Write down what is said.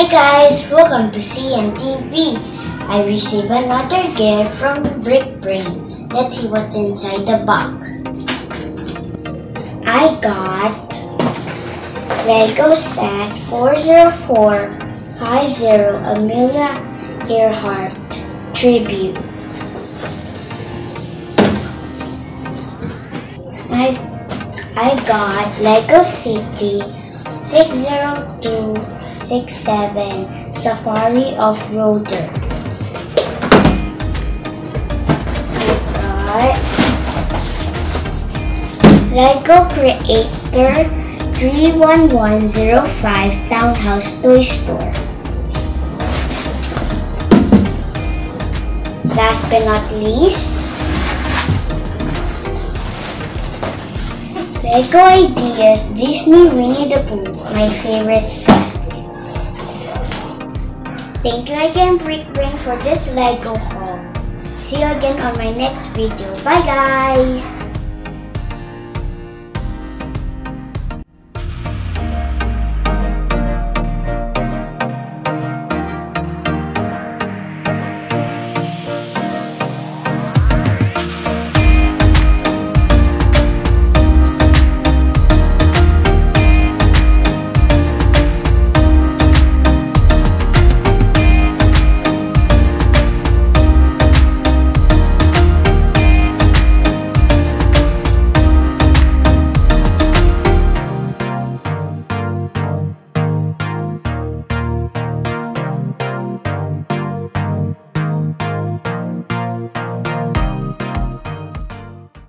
guys, welcome to Xianne TV. I received another gift from BrickedBrain. Let's see what's inside the box. I got Lego set 40450 Amelia Earhart tribute. I got Lego City 60267 Safari Off-Roader. I got Lego Creator 31105 Townhouse Toy Store. Last but not least, Lego Ideas Disney Winnie the Pooh, my favorite set. Thank you again, BrickedBrain, for this Lego haul. See you again on my next video. Bye guys!